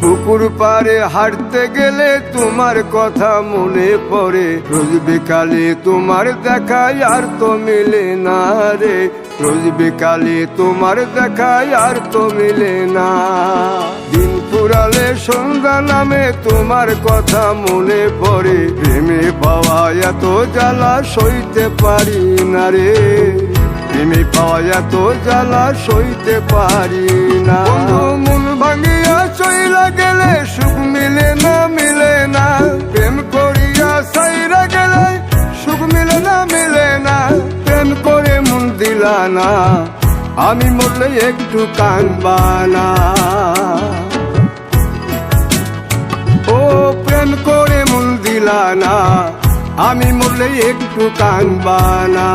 পুকুর পাড়ে হাঁটতে গেলে তোমার কথা মনে পড়ে, রোজ বিকালে তোমার দেখা আর তো মিলে না রে, রোজ বিকালে তোমার দেখা আর তো মিলে না। দিন ফুরালে সন্ধ্যা নামে তোমার কথা মনে পড়ে, প্রেমে পাওয়া এত জ্বালা সইতে পারি না রে, প্রেমে পাওয়া এত জ্বালা সইতে পারি না। মন ভাঙিয়া চইলা গেলে সুখ মিলে না, মিলে না, প্রেম করিয়া সাইরা গেলে সুখ মিলে না, মিলে না, প্রেম করে মন দিলা না, আমি মরলে একটু কাঁদবা না। ও প্রেম করে মন দিলা না, আমি মরলে একটু কাঁদবা না।